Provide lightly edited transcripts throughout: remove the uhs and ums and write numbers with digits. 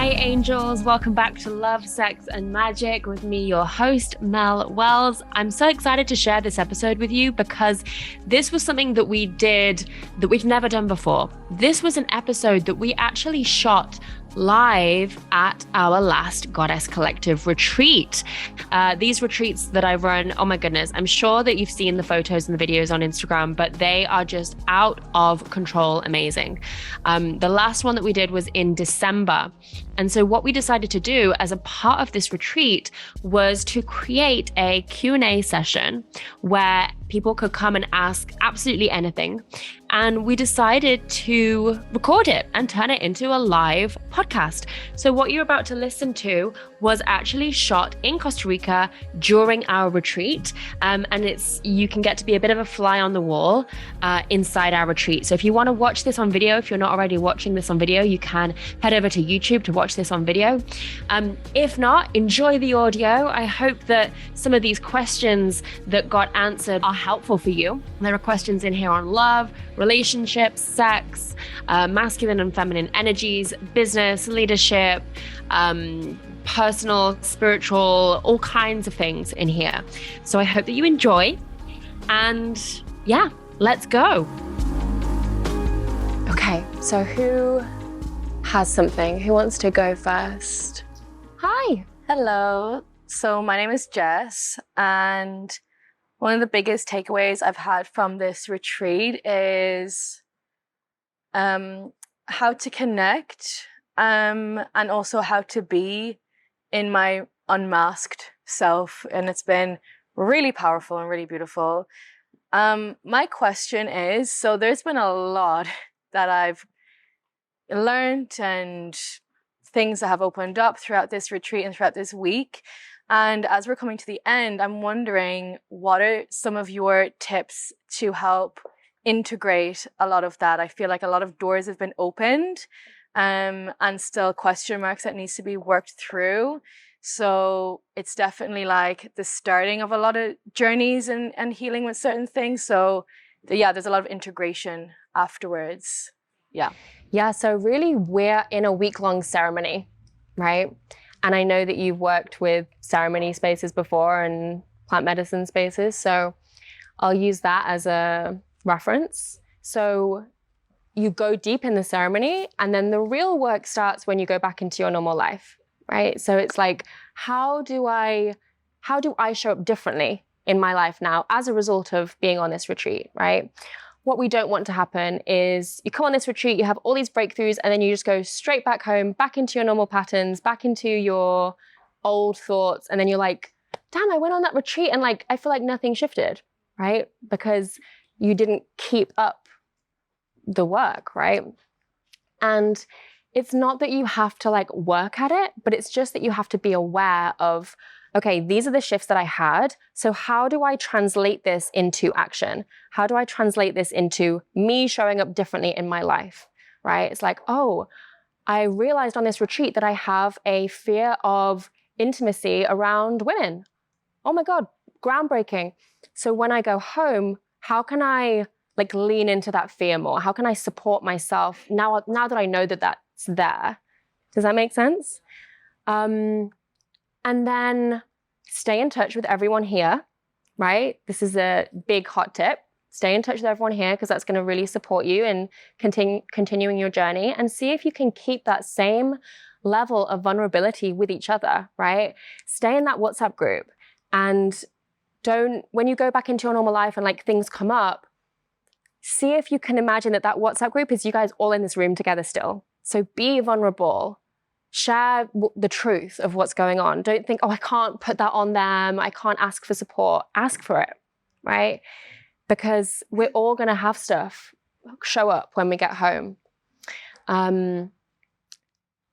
Hi, angels. Welcome back to Love, Sex, and Magic with me, your host, Mel Wells. I'm so excited to share this episode with you because this was something that we did that we've never done before. This was an episode that we actually shot live at our last Goddess Collective retreat. These retreats that I run, oh my goodness, I'm sure that you've seen the photos and the videos on Instagram, but they are just out of control amazing. The last one that we did was in December. And so what we decided to do as a part of this retreat was to create a Q&A session where people could come and ask absolutely anything. And we decided to record it and turn it into a live podcast. So what you're about to listen to was actually shot in Costa Rica during our retreat. And you can get to be a bit of a fly on the wall inside our retreat. So if you want to watch this on video, if you're not already watching this on video, you can head over to YouTube to watch this on video. If not, enjoy the audio. I hope that some of these questions that got answered are helpful for you. There are questions in here on love, relationships, sex, masculine and feminine energies, business, leadership, personal, spiritual, all kinds of things in here. So I hope that you enjoy. And yeah, let's go. Okay, so who has something? Who wants to go first? Hi. Hello. So my name is Jess, and one of the biggest takeaways I've had from this retreat is how to connect and also how to be in my unmasked self. And it's been really powerful and really beautiful. My question is, so there's been a lot that I've learned and things that have opened up throughout this retreat and throughout this week. And as we're coming to the end, I'm wondering, what are some of your tips to help integrate a lot of that? I feel like a lot of doors have been opened and still question marks that needs to be worked through. So it's definitely like the starting of a lot of journeys and healing with certain things. So there's a lot of integration afterwards. Yeah, so really we're in a week-long ceremony, right? And I know that you've worked with ceremony spaces before and plant medicine spaces, so I'll use that as a reference. So you go deep in the ceremony, and then the real work starts when you go back into your normal life, right? So it's like, how do I show up differently in my life now as a result of being on this retreat, right? What we don't want to happen is you come on this retreat, you have all these breakthroughs, and then you just go straight back home, back into your normal patterns, back into your old thoughts. And then you're like, damn, I went on that retreat and like, I feel like nothing shifted, right? Because you didn't keep up the work, right? And it's not that you have to like work at it, but it's just that you have to be aware of, okay, these are the shifts that I had. So how do I translate this into action? How do I translate this into me showing up differently in my life, right? It's like, oh, I realized on this retreat that I have a fear of intimacy around women. Oh my God, groundbreaking. So when I go home, how can I like lean into that fear more? How can I support myself now that I know that that's there? Does that make sense? And then stay in touch with everyone here, right? This is a big hot tip. Stay in touch with everyone here because that's going to really support you in continuing your journey, and see if you can keep that same level of vulnerability with each other, right? Stay in that WhatsApp group, and when you go back into your normal life and like things come up, see if you can imagine that WhatsApp group is you guys all in this room together still. So be vulnerable. Share the truth of what's going on. Don't think, oh, I can't put that on them. I can't ask for support. Ask for it, right? Because we're all going to have stuff show up when we get home. And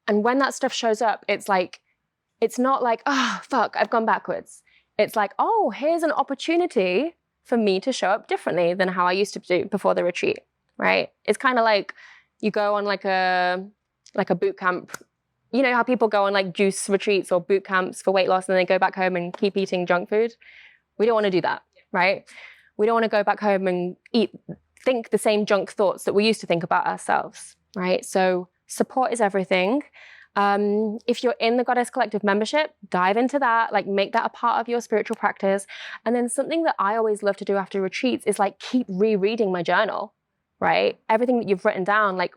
when that stuff shows up, it's not like, oh, fuck, I've gone backwards. It's like, oh, here's an opportunity for me to show up differently than how I used to do before the retreat, right? It's kind of like you go on like a boot camp. You know how people go on like juice retreats or boot camps for weight loss and then they go back home and keep eating junk food? We don't want to do that, right? We don't want to go back home and think the same junk thoughts that we used to think about ourselves, right? So support is everything. If you're in the Goddess Collective membership, dive into that, like make that a part of your spiritual practice. And then something that I always love to do after retreats is like keep rereading my journal, right? Everything that you've written down, like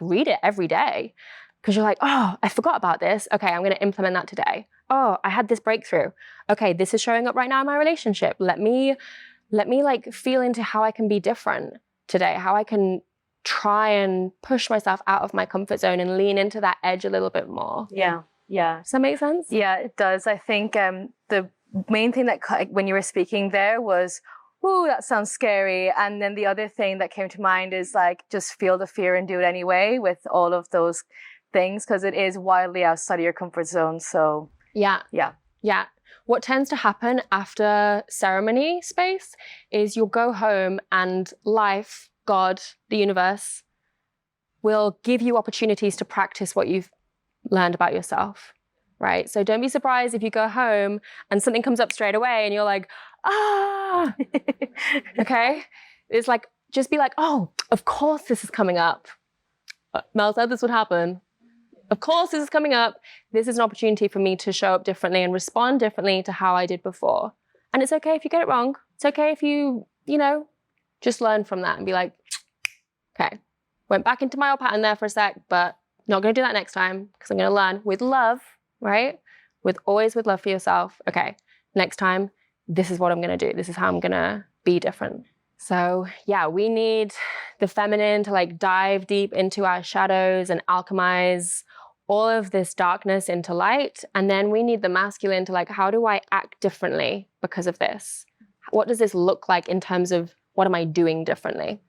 read it every day. Because you're like, oh, I forgot about this. Okay, I'm going to implement that today. Oh, I had this breakthrough. Okay, this is showing up right now in my relationship. Let me like feel into how I can be different today, how I can try and push myself out of my comfort zone and lean into that edge a little bit more. Yeah. Does that make sense? Yeah, it does. I think the main thing that when you were speaking there was, ooh, that sounds scary. And then the other thing that came to mind is like, just feel the fear and do it anyway with all of those things, because it is wildly outside of your comfort zone. So yeah. What tends to happen after ceremony space is you'll go home and life, God, the universe, will give you opportunities to practice what you've learned about yourself, right? So don't be surprised if you go home and something comes up straight away and you're like, ah, okay? It's like, just be like, oh, of course this is coming up. Mel said this would happen. Of course this is coming up. This is an opportunity for me to show up differently and respond differently to how I did before. And it's okay if you get it wrong. It's okay if you just learn from that and be like, okay, went back into my old pattern there for a sec, but not going to do that next time because I'm going to learn with love, right? Always with love for yourself. Okay, next time, this is what I'm going to do. This is how I'm going to be different. So yeah, we need the feminine to like dive deep into our shadows and alchemize all of this darkness into light. And then we need the masculine to like, how do I act differently because of this? What does this look like in terms of what am I doing differently?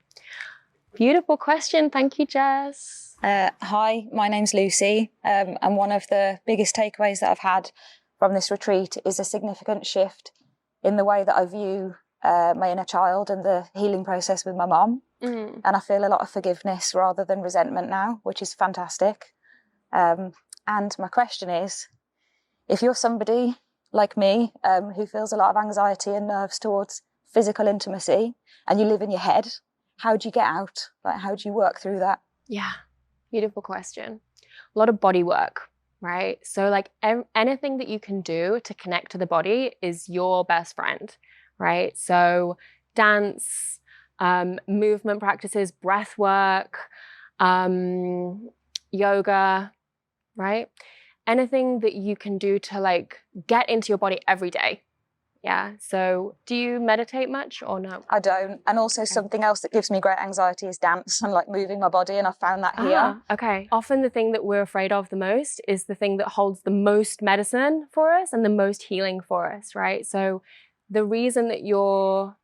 Beautiful question. Thank you, Jess. Hi, my name's Lucy. And one of the biggest takeaways that I've had from this retreat is a significant shift in the way that I view my inner child and the healing process with my mom. And I feel a lot of forgiveness rather than resentment now, which is fantastic. And my question is, if you're somebody like me who feels a lot of anxiety and nerves towards physical intimacy and you live in your head, how do you get out? Like, how do you work through that? Yeah, beautiful question. A lot of body work, right? So like anything that you can do to connect to the body is your best friend, right? So dance, movement practices, breath work, yoga, right? Anything that you can do to like get into your body every day. Yeah. So do you meditate much or no? I don't. And also something else that gives me great anxiety is dance and like moving my body. And I found that here. Okay. Often the thing that we're afraid of the most is the thing that holds the most medicine for us and the most healing for us, right? So the reason that you're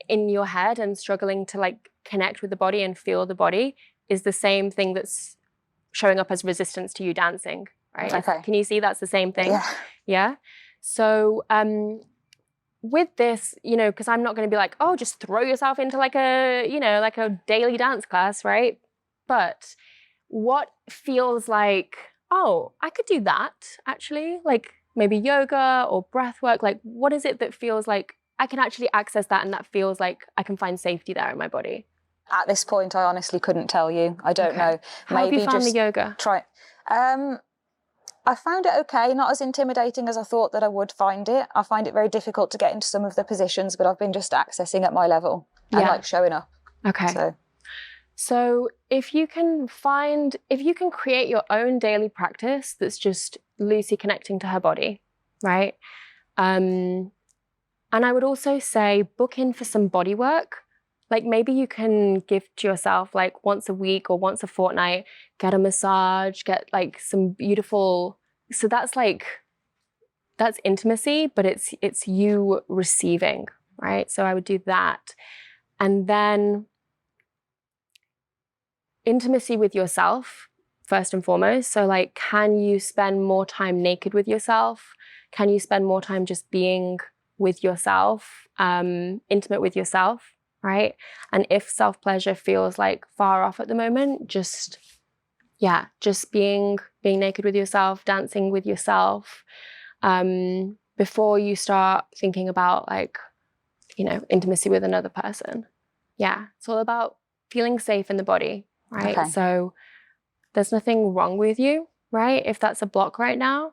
in your head and struggling to like connect with the body and feel the body is the same thing that's showing up as resistance to you dancing, right? Okay. Can you see that's the same thing? Yeah. Yeah. So with this, because I'm not going to be like, oh, just throw yourself into like a daily dance class, right? But what feels like, oh, I could do that actually, like maybe yoga or breath work, like what is it that feels like I can actually access that and that feels like I can find safety there in my body? At this point, I honestly couldn't tell you. I don't know. How have you found the yoga? Try. I found it okay, not as intimidating as I thought that I would find it. I find it very difficult to get into some of the positions, but I've been just accessing at my level and like showing up. Okay. So if you can create your own daily practice that's just Lucy connecting to her body, right? And I would also say book in for some body work. Like maybe you can gift yourself like once a week or once a fortnight, get a massage, get like some beautiful, so that's intimacy, but it's you receiving, right? So I would do that. And then intimacy with yourself, first and foremost. So like, can you spend more time naked with yourself? Can you spend more time just being with yourself, intimate with yourself? Right? And if self-pleasure feels like far off at the moment, just being naked with yourself, dancing with yourself, before you start thinking about like, intimacy with another person. Yeah. It's all about feeling safe in the body, right? Okay. So there's nothing wrong with you. right? If that's a block right now,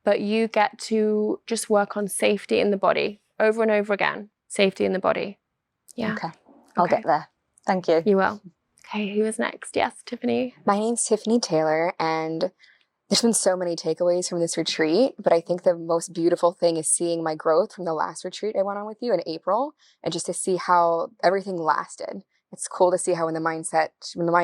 but you get to just work on safety in the body over and over again. Safety in the body. Yeah. Okay. I'll get there. Thank you. You will. Okay, who is next? Yes, Tiffany. My name's Tiffany Taylor, and there's been so many takeaways from this retreat, but I think the most beautiful thing is seeing my growth from the last retreat I went on with you in April, and just to see how everything lasted. It's cool to see how when the mind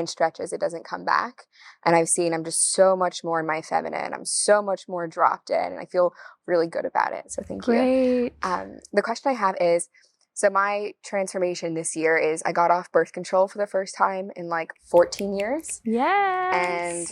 stretches, it doesn't come back. And I'm just so much more in my feminine. I'm so much more dropped in, and I feel really good about it. So thank you. Great. The question I have is, so my transformation this year is I got off birth control for the first time in like 14 years. Yes. And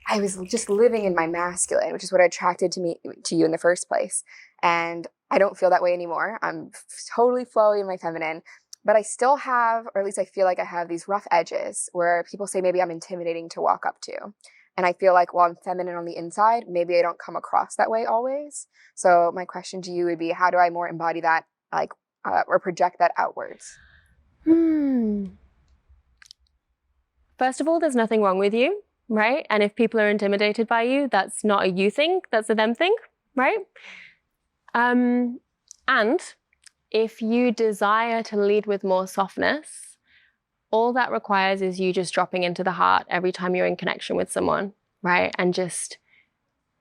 I was just living in my masculine, which is what attracted to you in the first place. And I don't feel that way anymore. I'm totally flowy in my feminine, but I still have, or at least I feel like I have these rough edges where people say maybe I'm intimidating to walk up to. And I feel like while I'm feminine on the inside, maybe I don't come across that way always. So my question to you would be, how do I more embody that, like, or project that outwards? First of all, there's nothing wrong with you, right? And if people are intimidated by you, that's not a you thing, that's a them thing, right? And if you desire to lead with more softness, all that requires is you just dropping into the heart every time you're in connection with someone, right? And just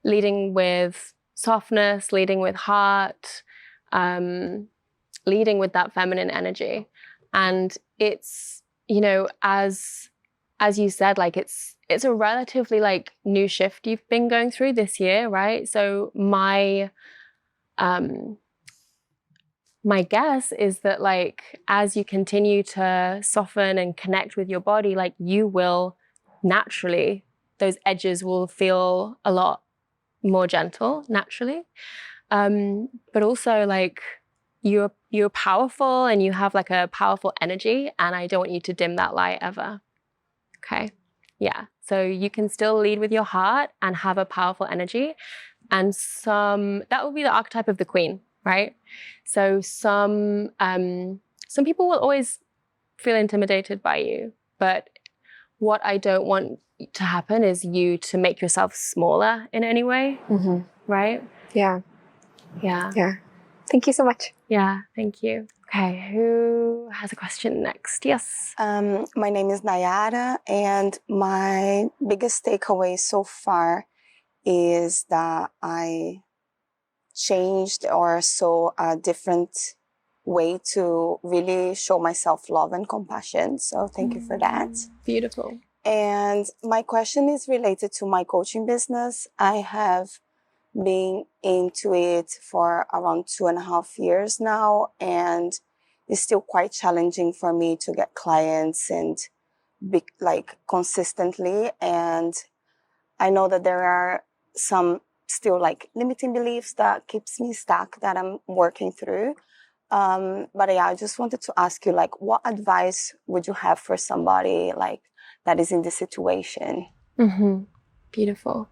leading with softness, leading with heart, leading with that feminine energy. And it's, you know, as you said, like it's a relatively like new shift you've been going through this year, right? So my guess is that like as you continue to soften and connect with your body, like you will naturally, those edges will feel a lot more gentle naturally. But also like you're powerful and you have like a powerful energy, and I don't want you to dim that light ever. Okay. Yeah. So you can still lead with your heart and have a powerful energy. And that will be the archetype of the queen, right? So some people will always feel intimidated by you, but what I don't want to happen is you to make yourself smaller in any way, right? Yeah. Yeah. Yeah. Thank you so much. Yeah, thank you. Okay, who has a question next? Yes. My name is Nayara, and my biggest takeaway so far is that I changed or saw a different way to really show myself love and compassion. So thank you for that. Beautiful. And my question is related to my coaching business. I have been into it for around 2.5 years now, and it's still quite challenging for me to get clients and be like consistently. And I know that there are some still like limiting beliefs that keeps me stuck that I'm working through. But yeah, I just wanted to ask you, like, what advice would you have for somebody like that is in this situation? Beautiful.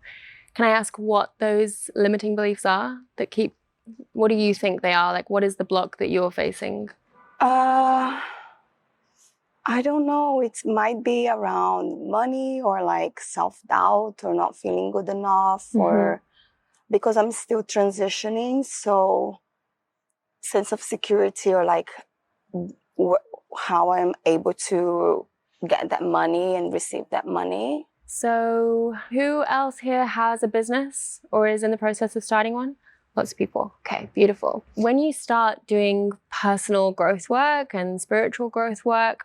Can I ask what those limiting beliefs are what do you think they are? Like, what is the block that you're facing? I don't know. It might be around money or like self-doubt or not feeling good enough, or because I'm still transitioning. So sense of security, or like how I'm able to get that money and receive that money. So who else here has a business or is in the process of starting one? Lots of people. Okay, beautiful. When you start doing personal growth work and spiritual growth work,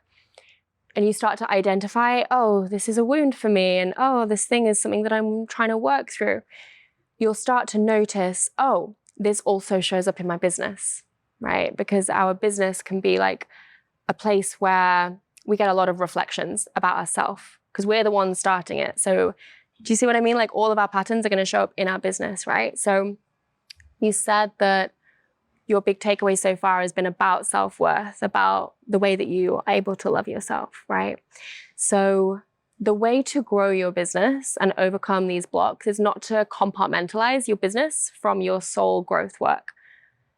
and you start to identify, oh, this is a wound for me, and oh, this thing is something that I'm trying to work through, you'll start to notice, oh, this also shows up in my business, right? Because our business can be like a place where we get a lot of reflections about ourselves, because we're the ones starting it. So do you see what I mean? Like all of our patterns are going to show up in our business, right? So you said that your big takeaway so far has been about self-worth, about the way that you are able to love yourself, right? So the way to grow your business and overcome these blocks is not to compartmentalize your business from your soul growth work.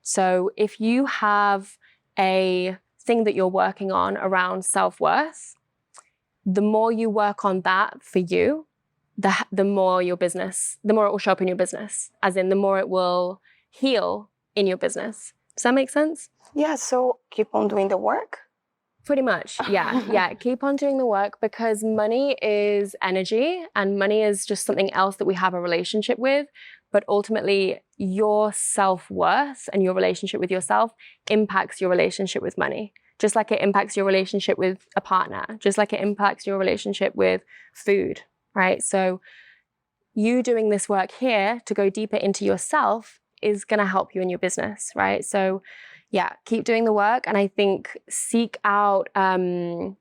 So if you have a thing that you're working on around self-worth, the more you work on that for you, the more the more it will show up in your business, as in the more it will heal in your business. Does that make sense? Yeah, so keep on doing the work. Pretty much, yeah. Yeah, keep on doing the work, because money is energy and money is just something else that we have a relationship with. But ultimately, your self-worth and your relationship with yourself impacts your relationship with money, just like it impacts your relationship with a partner, just like it impacts your relationship with food, right? So you doing this work here to go deeper into yourself is going to help you in your business, right? So yeah, keep doing the work. And I think seek out, I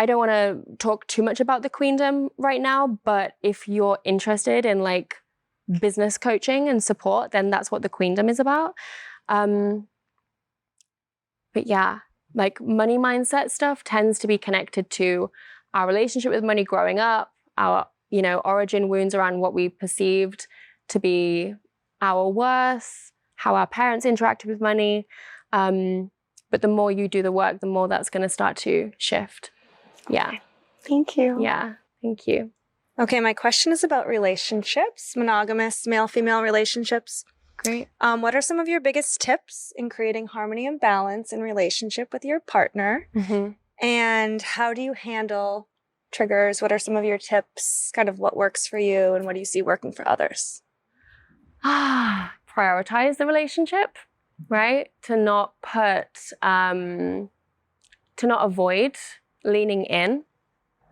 don't want to talk too much about the queendom right now, but if you're interested in like business coaching and support, then that's what the queendom is about. But yeah, like money mindset stuff tends to be connected to our relationship with money growing up, our, origin wounds around what we perceived to be our worth, how our parents interacted with money. But the more you do the work, the more that's going to start to shift. Yeah. Thank you. Yeah. Thank you. Okay, my question is about relationships, monogamous male-female relationships. Great. What are some of your biggest tips in creating harmony and balance in relationship with your partner? Mm-hmm. And how do you handle triggers? What are some of your tips? Kind of what works for you and what do you see working for others? Prioritize the relationship, right? To not avoid leaning in,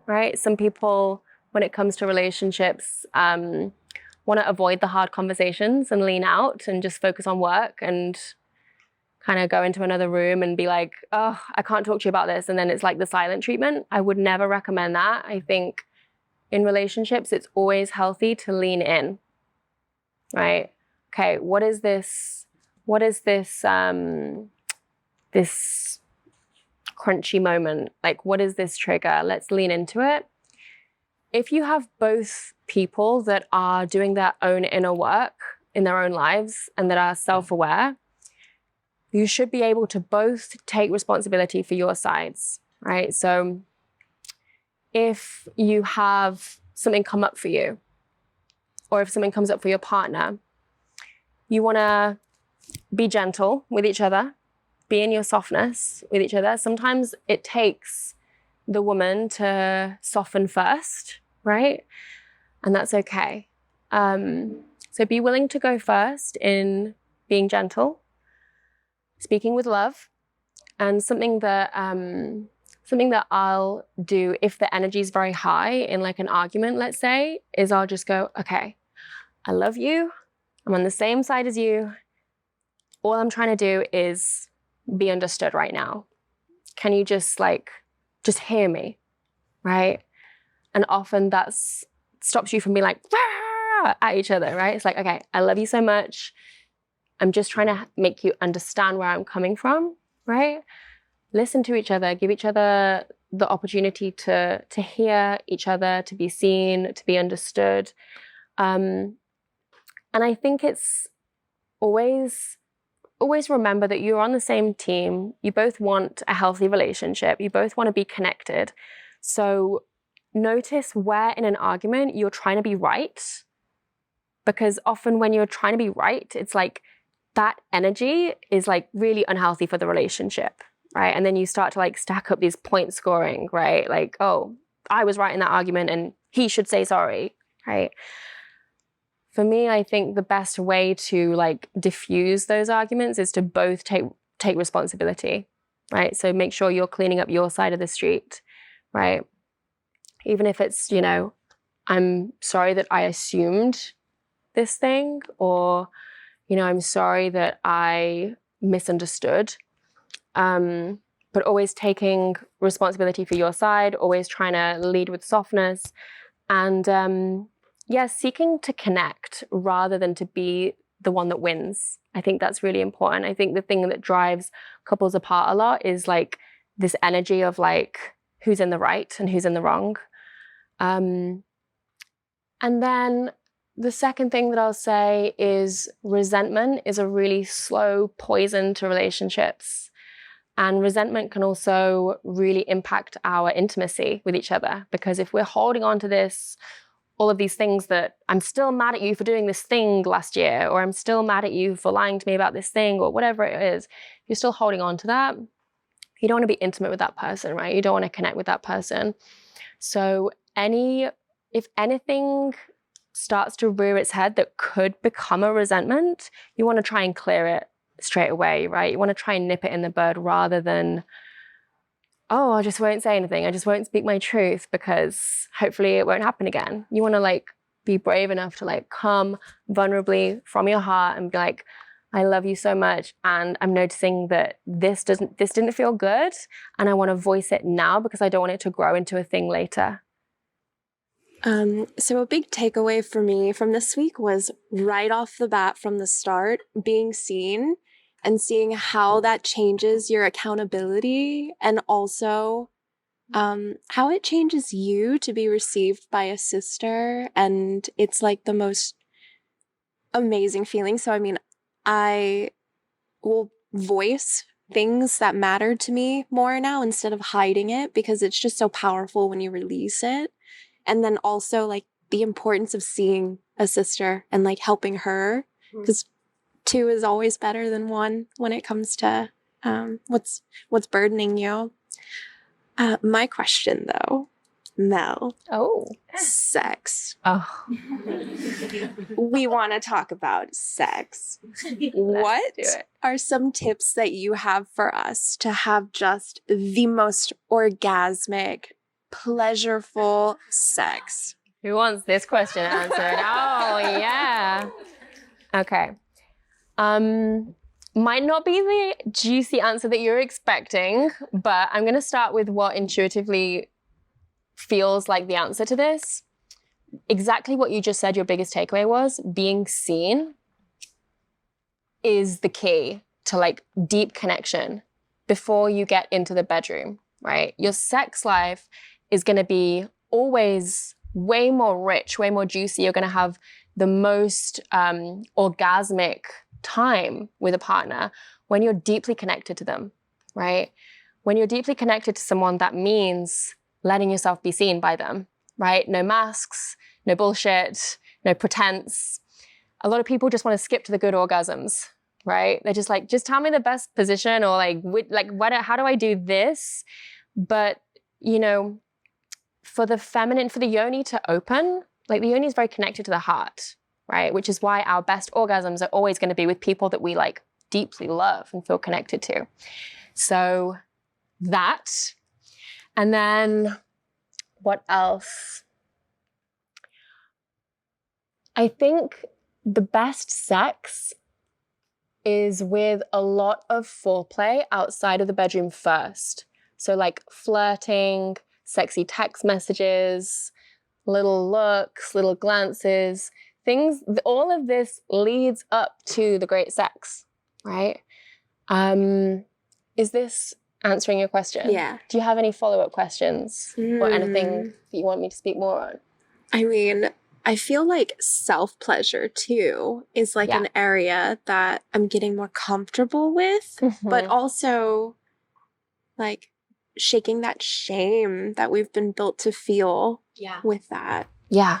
right? Some people, when it comes to relationships, want to avoid the hard conversations and lean out and just focus on work and kind of go into another room and be like, oh, I can't talk to you about this. And then it's like the silent treatment. I would never recommend that. I think in relationships, it's always healthy to lean in, right? Okay, what is this crunchy moment? Like, what is this trigger? Let's lean into it. If you have both people that are doing their own inner work in their own lives and that are self-aware, you should be able to both take responsibility for your sides, right? So if you have something come up for you, or if something comes up for your partner, you want to be gentle with each other, be in your softness with each other. Sometimes it takes the woman to soften first, right? And that's okay. So be willing to go first in being gentle, speaking with love. And something that I'll do if the energy is very high in like an argument, let's say, is I'll just go, okay, I love you. I'm on the same side as you. All I'm trying to do is be understood right now. Can you just hear me, right? And often that stops you from being like, "Rah!" at each other, right? It's like, okay, I love you so much. I'm just trying to make you understand where I'm coming from, right? Listen to each other, give each other the opportunity to hear each other, to be seen, to be understood. And I think it's always remember that you're on the same team. You both want a healthy relationship. You both want to be connected. So notice where in an argument you're trying to be right. Because often when you're trying to be right, it's like that energy is like really unhealthy for the relationship, right? And then you start to like stack up these point scoring, right? Like, oh, I was right in that argument and he should say sorry, right? For me, I think the best way to like diffuse those arguments is to both take responsibility, right? So make sure you're cleaning up your side of the street, right? Even if it's, I'm sorry that I assumed this thing, or, I'm sorry that I misunderstood. But always taking responsibility for your side, always trying to lead with softness, and seeking to connect rather than to be the one that wins. I think that's really important. I think the thing that drives couples apart a lot is like this energy of like who's in the right and who's in the wrong. And then the second thing that I'll say is resentment is a really slow poison to relationships. And resentment can also really impact our intimacy with each other, because if we're holding on to all of these things that I'm still mad at you for doing this thing last year, or I'm still mad at you for lying to me about this thing, or whatever it is, if you're still holding on to that, you don't want to be intimate with that person, right? You don't want to connect with that person. So if anything starts to rear its head that could become a resentment, you want to try and clear it straight away, right? You want to try and nip it in the bud rather than, oh, I just won't say anything. I just won't speak my truth because hopefully it won't happen again. You want to be brave enough to come vulnerably from your heart and be like, I love you so much, and I'm noticing that this didn't feel good, and I want to voice it now because I don't want it to grow into a thing later. So a big takeaway for me from this week was right off the bat from the start, being seen and seeing how that changes your accountability, and also how it changes you to be received by a sister. And it's the most amazing feeling. So, I mean, I will voice things that matter to me more now instead of hiding it, because it's just so powerful when you release it. And then also the importance of seeing a sister and helping her, because two is always better than one when it comes to what's burdening you. My question though, Mel. Oh. Sex. Oh. We want to talk about sex. What are some tips that you have for us to have just the most orgasmic, pleasureful sex? Who wants this question answered? Oh, yeah. Okay. Might not be the juicy answer that you're expecting, but I'm going to start with what intuitively feels like the answer to this. Exactly what you just said, your biggest takeaway was being seen is the key to deep connection before you get into the bedroom, right? Your sex life is going to be always way more rich, way more juicy. You're going to have the most orgasmic time with a partner when you're deeply connected to them, right? When you're deeply connected to someone, that means letting yourself be seen by them, right? No masks, no bullshit, no pretense. A lot of people just want to skip to the good orgasms, right? They're just just tell me the best position, or how do I do this? But, for the feminine, for the yoni to open, the yoni is very connected to the heart, right? Which is why our best orgasms are always going to be with people that we deeply love and feel connected to. So that, and then what else? I think the best sex is with a lot of foreplay outside of the bedroom first. So flirting, sexy text messages, little looks, little glances, things, all of this leads up to the great sex, right? Is this answering your question? Yeah. Do you have any follow-up questions or anything that you want me to speak more on? I mean, I feel self-pleasure too is an area that I'm getting more comfortable with, but also shaking that shame that we've been built to feel with that. Yeah.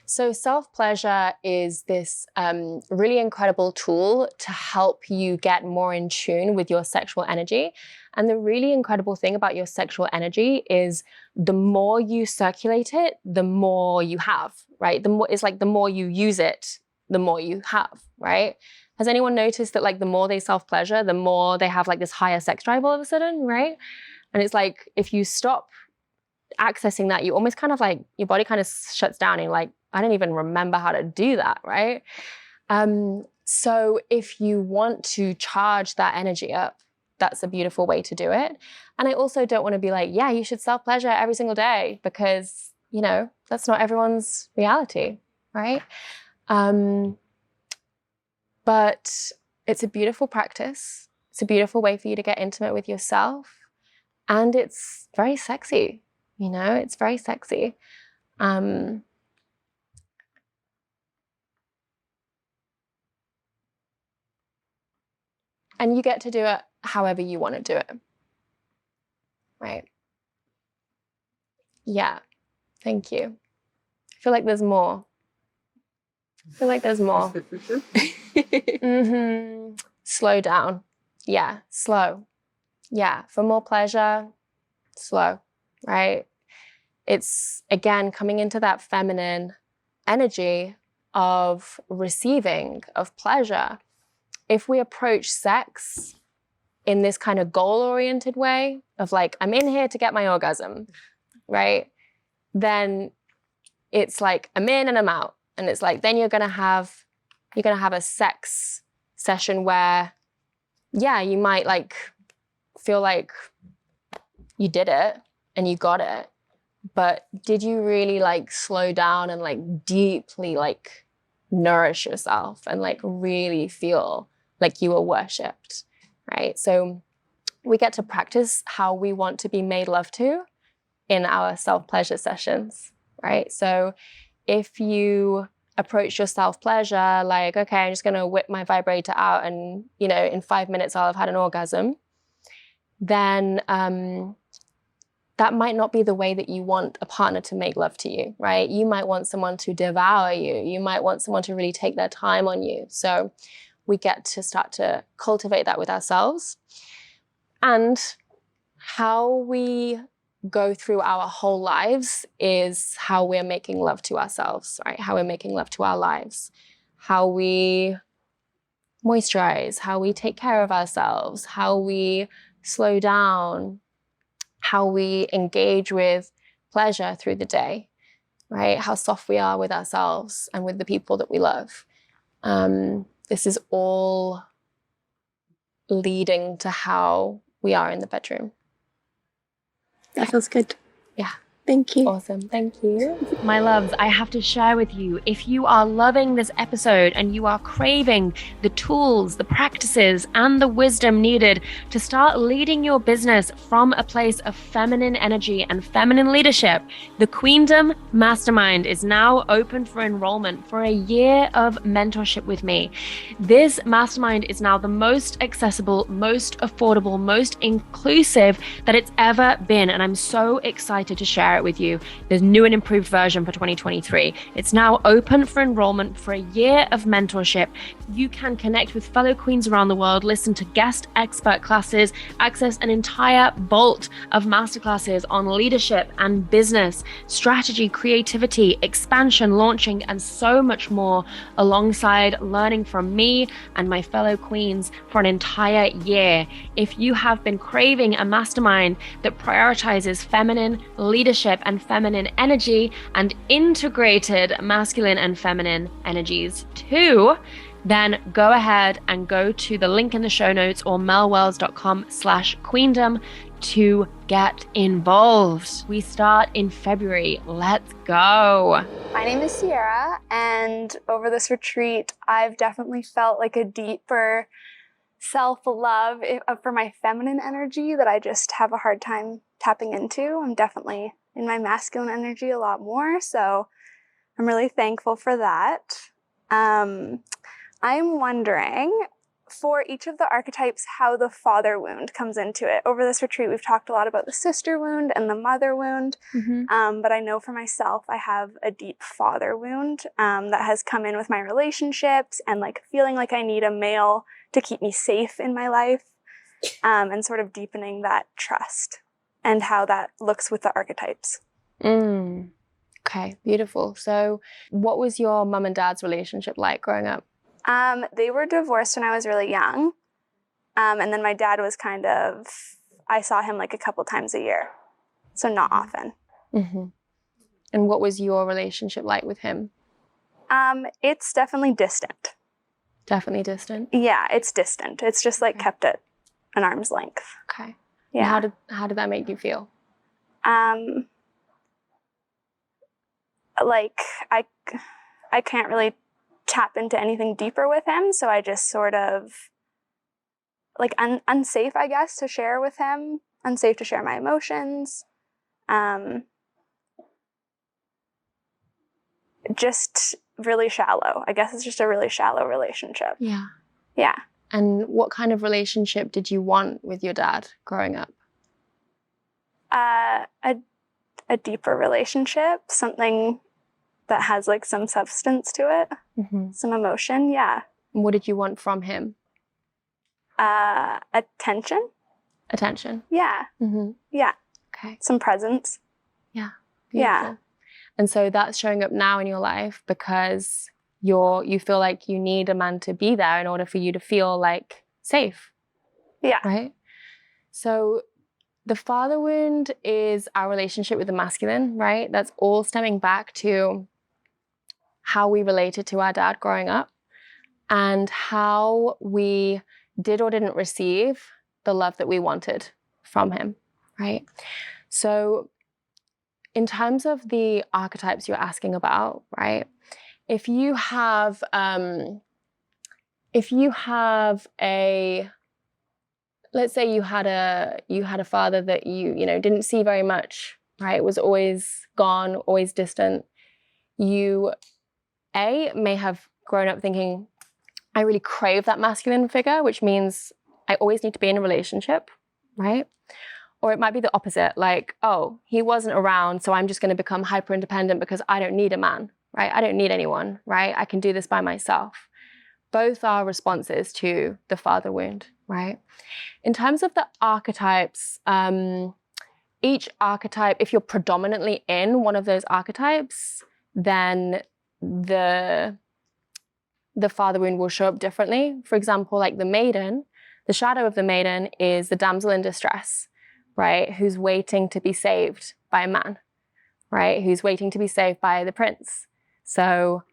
So self-pleasure is this really incredible tool to help you get more in tune with your sexual energy. And the really incredible thing about your sexual energy is the more you circulate it, the more you have, right? The more you use it, the more you have, right? Has anyone noticed that the more they self-pleasure, the more they have this higher sex drive all of a sudden, right? And it's if you stop accessing that, you almost kind of your body kind of shuts down and I don't even remember how to do that, right? So if you want to charge that energy up, that's a beautiful way to do it. And I also don't want to be yeah, you should self-pleasure every single day, because, that's not everyone's reality, right? But it's a beautiful practice. It's a beautiful way for you to get intimate with yourself. And it's very sexy, it's very sexy. And you get to do it however you want to do it. Right. Yeah. Thank you. I feel like there's more. Slow down. Yeah. Slow. Yeah. For more pleasure, slow. Right. It's, again, coming into that feminine energy of receiving, of pleasure. If we approach sex in this kind of goal-oriented way of like, I'm in here to get my orgasm, right? Then it's like, I'm in and I'm out. And it's like, then you're gonna have a sex session where, yeah, you might like feel like you did it and you got it. But did you really like slow down and like deeply like nourish yourself and like really feel like you were worshipped, right? So we get to practice how we want to be made love to in our self-pleasure sessions, right? So if you approach your self-pleasure like, okay, I'm just gonna whip my vibrator out and, you know, in 5 minutes I'll have had an orgasm, then that might not be the way that you want a partner to make love to you, right? You might want someone to devour you. You might want someone to really take their time on you. So we get to start to cultivate that with ourselves. And how we go through our whole lives is how we're making love to ourselves, right? How we're making love to our lives. How we moisturize, how we take care of ourselves, how we slow down, how we engage with pleasure through the day, right? How soft we are with ourselves and with the people that we love. This is all leading to how we are in the bedroom. That feels good. Yeah. Thank you. Awesome. Thank you. My loves, I have to share with you, if you are loving this episode and you are craving the tools, the practices, and the wisdom needed to start leading your business from a place of feminine energy and feminine leadership, the Queendom Mastermind is now open for enrollment for a year of mentorship with me. This mastermind is now the most accessible, most affordable, most inclusive that it's ever been. And I'm so excited to share it with you. There's new and improved version for 2023. It's now open for enrollment for a year of mentorship. You can connect with fellow queens around the world, listen to guest expert classes, access an entire vault of masterclasses on leadership and business, strategy, creativity, expansion, launching, and so much more, alongside learning from me and my fellow queens for an entire year. If you have been craving a mastermind that prioritizes feminine leadership and feminine energy and integrated masculine and feminine energies too, then go ahead and go to the link in the show notes or melwells.com/queendom to get involved. We start in February. Let's go. My name is Sierra, and over this retreat, I've definitely felt like a deeper self-love for my feminine energy that I just have a hard time tapping into. I'm definitely in my masculine energy a lot more, so I'm really thankful for that. I'm wondering, for each of the archetypes, how the father wound comes into it. Over this retreat, we've talked a lot about the sister wound and the mother wound, but I know for myself, I have a deep father wound that has come in with my relationships and like feeling like I need a male to keep me safe in my life, and sort of deepening that trust and how that looks with the archetypes. Okay, beautiful. So what was your mum and dad's relationship like growing up? They were divorced when I was really young. And then my dad was kind of, I saw him like a couple times a year, so not often. And what was your relationship like with him? It's definitely distant. Definitely distant? Yeah, it's distant. It's just like kept at an arm's length. Okay. Yeah. And how did that make you feel? Like I can't really tap into anything deeper with him, so I just sort of like unsafe, I guess, to share with him, unsafe to share my emotions. Just really shallow. I guess it's just a really shallow relationship. Yeah. Yeah. And what kind of relationship did you want with your dad growing up? A deeper relationship, something that has like some substance to it, some emotion. Yeah. What did you want from him? Attention. Attention. Yeah. Yeah. Okay. Some presence. Yeah. Yeah. Beautiful. And so that's showing up now in your life because you feel like you need a man to be there in order for you to feel like safe. Yeah. Right? So the father wound is our relationship with the masculine, right? That's all stemming back to how we related to our dad growing up and how we did or didn't receive the love that we wanted from him, right? So in terms of the archetypes you're asking about, right? If you have a, let's say you had a father that you didn't see very much, right? Was always gone, always distant. You may have grown up thinking, I really crave that masculine figure, which means I always need to be in a relationship, right? Or it might be the opposite, like, oh, he wasn't around, so I'm just going to become hyper independent because I don't need a man, right? I don't need anyone, right? I can do this by myself. Both are responses to the father wound, right? In terms of the archetypes, each archetype, if you're predominantly in one of those archetypes, then the father wound will show up differently. For example, like the maiden, the shadow of the maiden is the damsel in distress, right? Who's waiting to be saved by a man, right? Who's waiting to be saved by the prince. So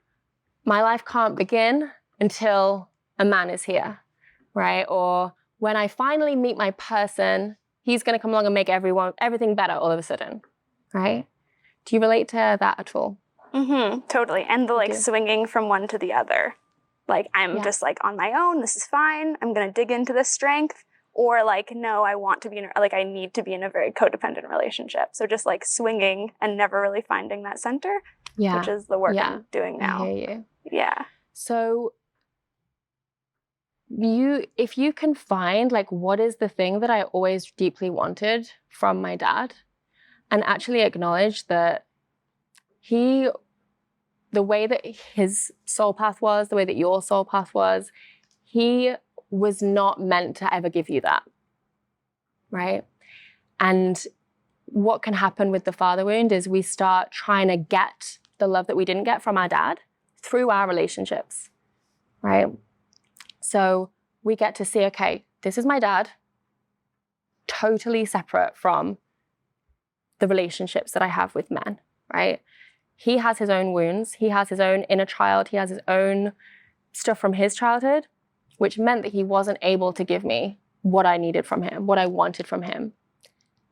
my life can't begin until a man is here, right? Or when I finally meet my person, he's going to come along and make everything better all of a sudden, right? Do you relate to that at all? Totally. And the swinging from one to the other. Like I'm just like on my own, this is fine. I'm going to dig into this strength. Or like, no, I want to be I need to be in a very codependent relationship. So just like swinging and never really finding that center, which is the work I'm doing now. I hear you. Yeah. So if you can find like, what is the thing that I always deeply wanted from my dad, and actually acknowledge that the way that his soul path was, the way that your soul path was, he was not meant to ever give you that, right? And what can happen with the father wound is we start trying to get the love that we didn't get from our dad through our relationships, right? So we get to see, okay, this is my dad, totally separate from the relationships that I have with men, right? He has his own wounds. He has his own inner child. He has his own stuff from his childhood, which meant that he wasn't able to give me what I needed from him, what I wanted from him.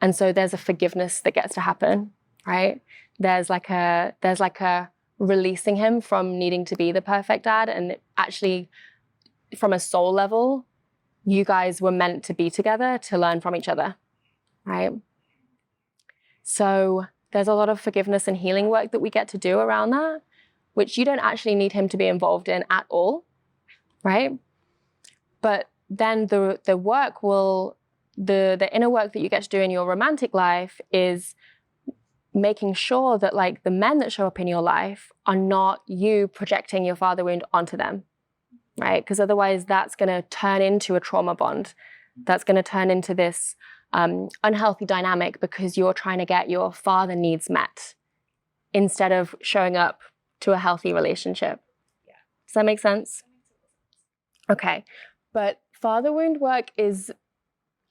And so there's a forgiveness that gets to happen, right? There's like a releasing him from needing to be the perfect dad. And actually, from a soul level, you guys were meant to be together to learn from each other, right? So there's a lot of forgiveness and healing work that we get to do around that, which you don't actually need him to be involved in at all, right? But then the inner work that you get to do in your romantic life is making sure that like the men that show up in your life are not you projecting your father wound onto them, right? Because otherwise that's going to turn into a trauma bond. That's going to turn into this unhealthy dynamic because you're trying to get your father needs met instead of showing up to a healthy relationship. Yeah. Does that make sense? Okay. But father wound work is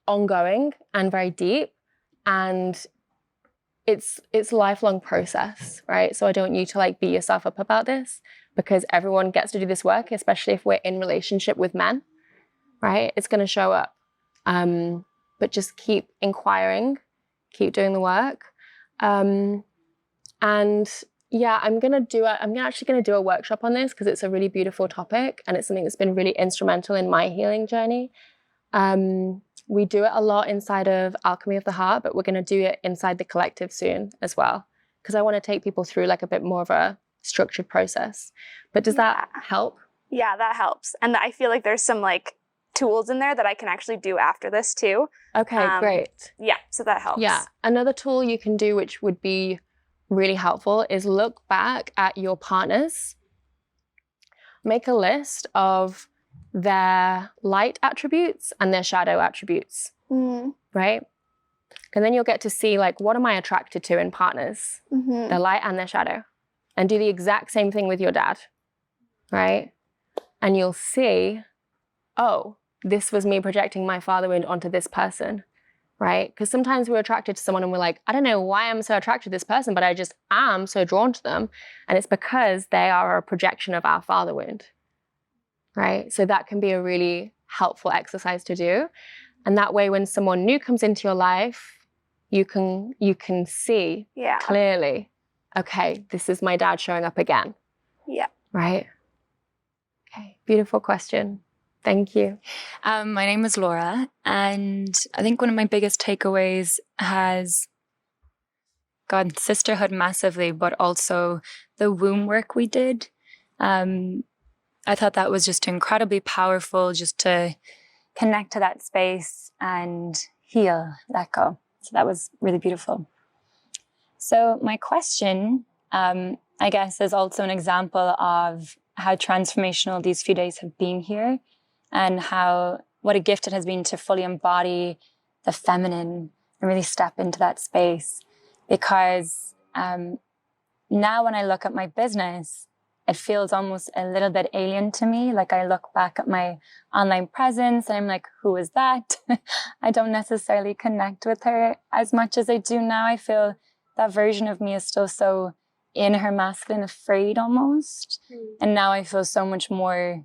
ongoing and very deep, and it's a lifelong process, right? So I don't want you to like beat yourself up about this, because everyone gets to do this work, especially if we're in relationship with men, right? It's going to show up. But just keep inquiring, keep doing the work. And yeah, I'm actually going to do a workshop on this because it's a really beautiful topic and it's something that's been really instrumental in my healing journey. We do it a lot inside of Alchemy of the Heart, but we're going to do it inside the collective soon as well, because I want to take people through like a bit more of a structured process. But does that help? Yeah, that helps. And I feel like there's some like tools in there that I can actually do after this too. Okay, great. Yeah, so that helps. Yeah. Another tool you can do, which would be really helpful, is look back at your partners. Make a list of their light attributes and their shadow attributes, right? And then you'll get to see, like, what am I attracted to in partners? Their light and their shadow. And do the exact same thing with your dad, right? And you'll see, oh, this was me projecting my father wound onto this person, right? Because sometimes we're attracted to someone and we're like, I don't know why I'm so attracted to this person, but I just am so drawn to them. And it's because they are a projection of our father wound, right? So that can be a really helpful exercise to do. And that way, when someone new comes into your life, you can see clearly, okay, this is my dad showing up again. Yeah. Right? Okay, beautiful question. Thank you. My name is Laura, and I think one of my biggest takeaways has gone sisterhood massively, but also the womb work we did. I thought that was just incredibly powerful, just to connect to that space and heal, let go. So that was really beautiful. So my question, I guess, is also an example of how transformational these few days have been here, and what a gift it has been to fully embody the feminine and really step into that space. Because now when I look at my business, it feels almost a little bit alien to me. Like, I look back at my online presence and I'm like, who is that? I don't necessarily connect with her as much as I do now. I feel that version of me is still so in her masculine, afraid almost. And now I feel so much more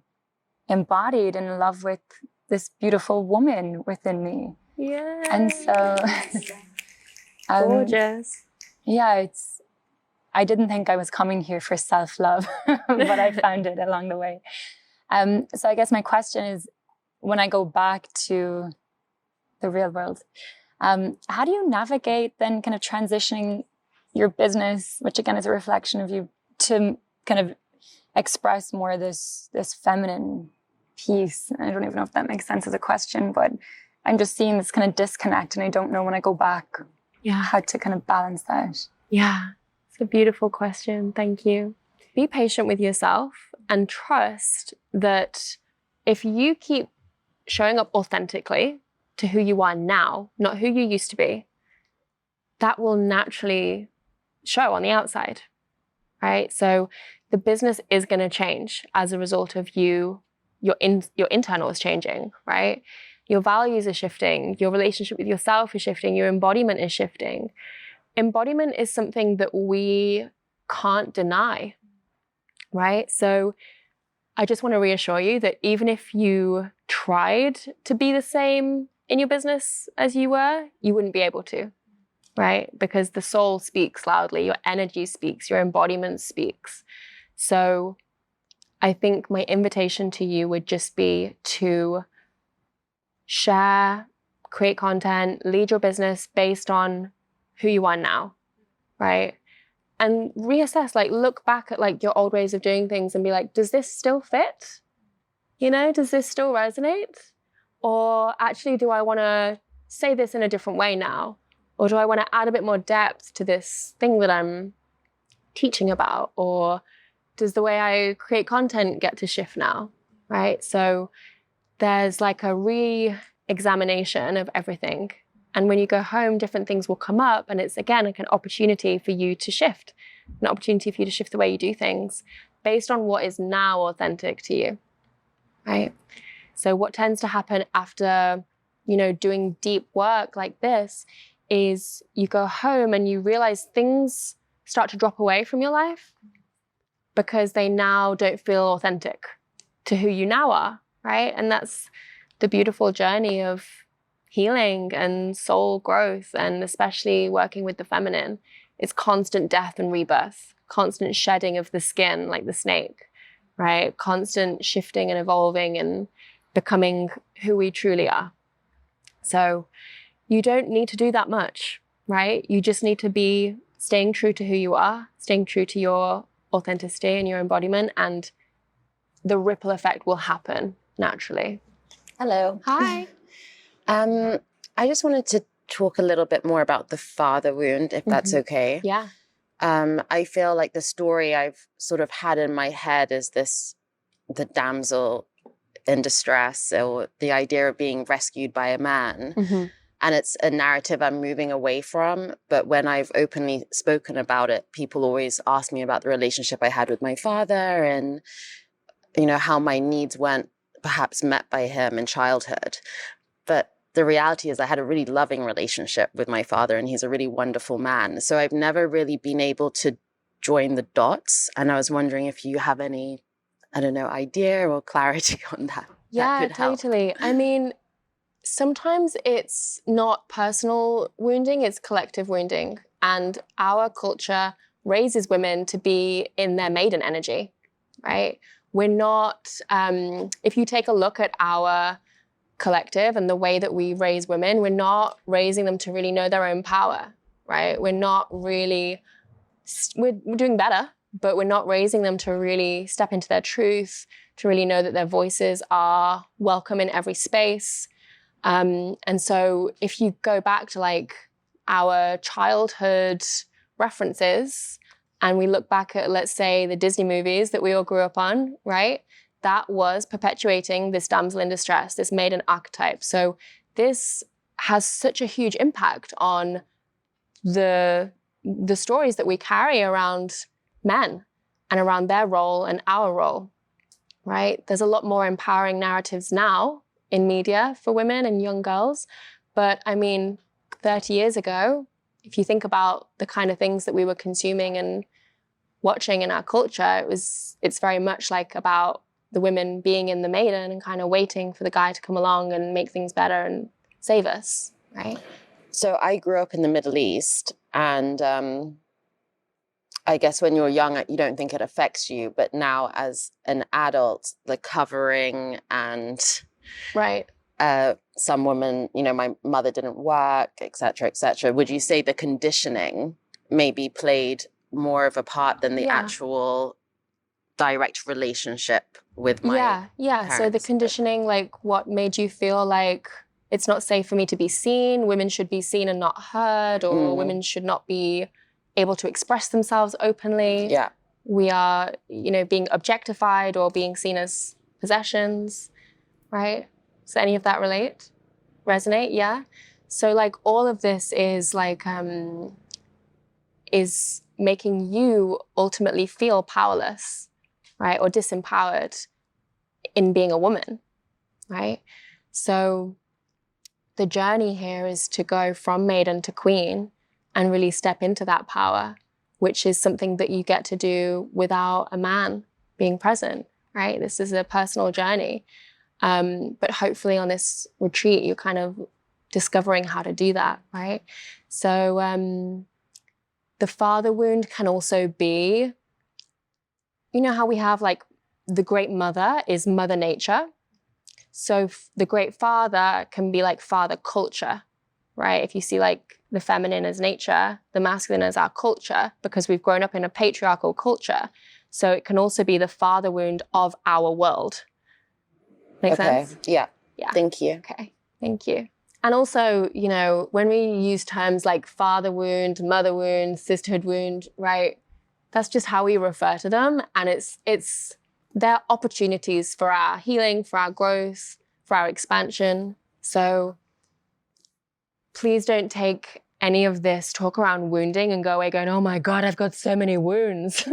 embodied and in love with this beautiful woman within me. Yeah. And so gorgeous. Yeah, I didn't think I was coming here for self-love, but I found it along the way. So I guess my question is, when I go back to the real world, how do you navigate then kind of transitioning your business, which again is a reflection of you, to kind of express more this feminine piece? I don't even know if that makes sense as a question, but I'm just seeing this kind of disconnect, and I don't know when I go back how to kind of balance that. Yeah. It's a beautiful question. Thank you. Be patient with yourself and trust that if you keep showing up authentically to who you are now, not who you used to be, that will naturally show on the outside, right? So the business is going to change as a result of your internal is changing, right? Your values are shifting. Your relationship with yourself is shifting. Your embodiment is shifting. Embodiment is something that we can't deny, right? So I just want to reassure you that even if you tried to be the same in your business as you were, you wouldn't be able to, right? Because the soul speaks loudly, your energy speaks, your embodiment speaks. So I think my invitation to you would just be to share, create content, lead your business based on who you are now, right? And reassess, like, look back at like your old ways of doing things and be like, does this still fit? You know, does this still resonate? Or actually, do I want to say this in a different way now? Or do I want to add a bit more depth to this thing that I'm teaching about? Or does the way I create content get to shift now, right? So there's like a re-examination of everything. And when you go home, different things will come up. And it's, again, like an opportunity for you to shift, an opportunity for you to shift the way you do things based on what is now authentic to you, right? So what tends to happen after, doing deep work like this is you go home and you realize things start to drop away from your life because they now don't feel authentic to who you now are, right? And that's the beautiful journey of healing and soul growth, and especially working with the feminine. It's constant death and rebirth, constant shedding of the skin like the snake, right? Constant shifting and evolving and becoming who we truly are. So you don't need to do that much, right? You just need to be staying true to who you are, staying true to your authenticity and your embodiment, and the ripple effect will happen naturally. Hello. Hi. I just wanted to talk a little bit more about the father wound, if that's okay. Yeah. I feel like the story I've sort of had in my head is the damsel in distress, or the idea of being rescued by a man. And it's a narrative I'm moving away from. But when I've openly spoken about it, people always ask me about the relationship I had with my father and, you know, how my needs weren't perhaps met by him in childhood. But the reality is I had a really loving relationship with my father, and he's a really wonderful man. So I've never really been able to join the dots. And I was wondering if you have any, I don't know, idea or clarity on that. Yeah, that could help. totally. I mean, sometimes it's not personal wounding, it's collective wounding. And our culture raises women to be in their maiden energy, right? We're not, if you take a look at our collective and the way that we raise women, we're not raising them to really know their own power, right? We're not really, we're doing better, but we're not raising them to really step into their truth, to really know that their voices are welcome in every space. And so if you go back to like our childhood references and we look back at, let's say, the Disney movies that we all grew up on, right? That was perpetuating this damsel in distress, this maiden archetype. So this has such a huge impact on the stories that we carry around men and around their role and our role, right? There's a lot more empowering narratives now in media for women and young girls. But I mean, 30 years ago, if you think about the kind of things that we were consuming and watching in our culture, it's very much like about the women being in the maiden and kind of waiting for the guy to come along and make things better and save us, right? So I grew up in the Middle East, and I guess when you're young, you don't think it affects you. But now as an adult, the covering and right. Some women, you know, my mother didn't work, et cetera, would you say the conditioning maybe played more of a part than the actual direct relationship with my parents? So the conditioning, like what made you feel like it's not safe for me to be seen, women should be seen and not heard, or women should not be able to express themselves openly. Yeah. We are, you know, being objectified or being seen as possessions, right? Does any of that resonate? Yeah. So like all of this is like, is making you ultimately feel powerless, right? Or disempowered in being a woman, right? So the journey here is to go from maiden to queen and really step into that power, which is something that you get to do without a man being present, right? This is a personal journey. But hopefully on this retreat, you're kind of discovering how to do that, right? So the father wound can also be, you know how we have like the great mother is Mother Nature. So the great father can be like father culture, right? If you see like the feminine as nature, the masculine as our culture, because we've grown up in a patriarchal culture. So it can also be the father wound of our world. Make sense? Yeah. Thank you. Okay. Thank you. And also, you know, when we use terms like father wound, mother wound, sisterhood wound, right? That's just how we refer to them. And they're opportunities for our healing, for our growth, for our expansion. So please don't take any of this talk around wounding and go away going, oh my God, I've got so many wounds,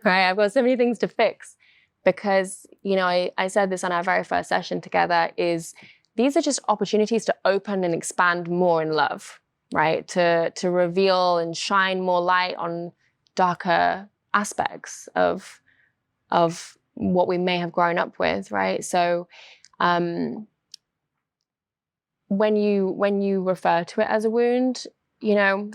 right? I've got so many things to fix. Because, you know, I said this on our very first session together, is these are just opportunities to open and expand more in love, right? To reveal and shine more light on darker aspects of what we may have grown up with, right? So when you refer to it as a wound, you know,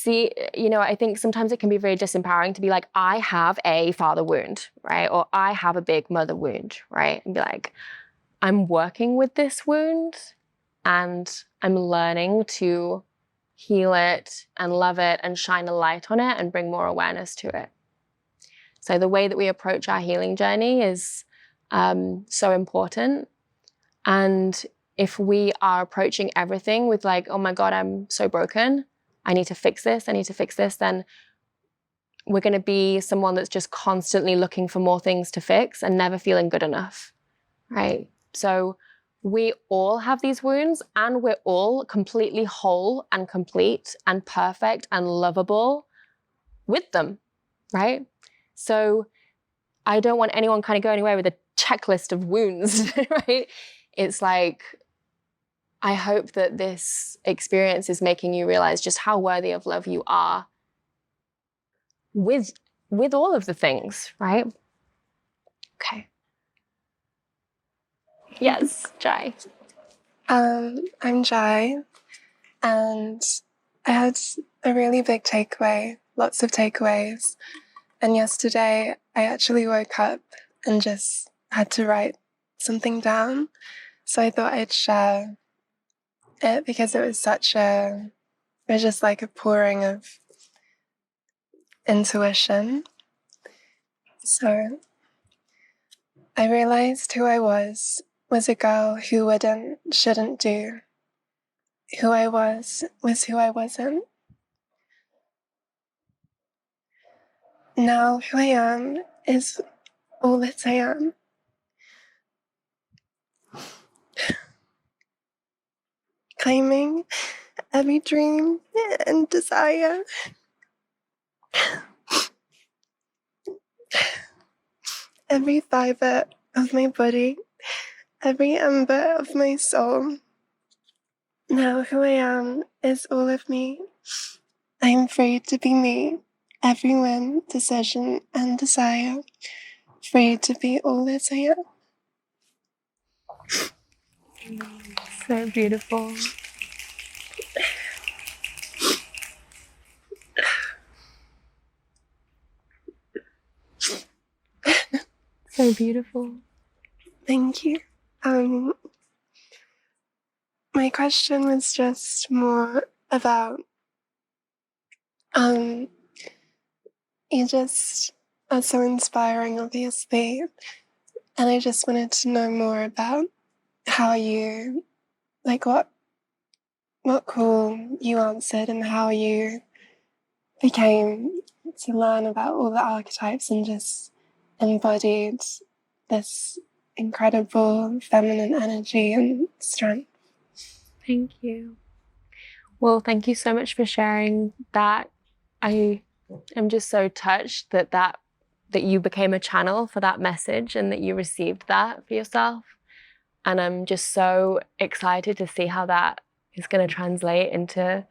I think sometimes it can be very disempowering to be like, I have a father wound, right? Or I have a big mother wound, right? And be like, I'm working with this wound and I'm learning to heal it and love it and shine a light on it and bring more awareness to it. So the way that we approach our healing journey is so important. And if we are approaching everything with like, oh my God, I'm so broken, I need to fix this, then we're going to be someone that's just constantly looking for more things to fix and never feeling good enough, right? So we all have these wounds, and we're all completely whole and complete and perfect and lovable with them, right? So I don't want anyone kind of going away with a checklist of wounds, right? It's like, I hope that this experience is making you realize just how worthy of love you are with all of the things, right? Okay. Yes, Jai. I'm Jai, and I had a really big takeaway, lots of takeaways. And yesterday I actually woke up and just had to write something down. So I thought I'd share it because it was just like a pouring of intuition. So I realized who I was a girl who shouldn't do. Who I was who I wasn't. Now who I am is all that I am. Claiming every dream and desire. Every fiber of my body, every ember of my soul. Now who I am is all of me. I am free to be me, every whim, decision, and desire. Free to be all that I am. So beautiful. So beautiful. Thank you. My question was just more about, you just are so inspiring, obviously, and I just wanted to know more about how you, like what call you answered and how you became to learn about all the archetypes and just embodied this incredible feminine energy and strength. Thank you. Well, thank you so much for sharing that. I am just so touched that you became a channel for that message and that you received that for yourself. And I'm just so excited to see how that is going to translate into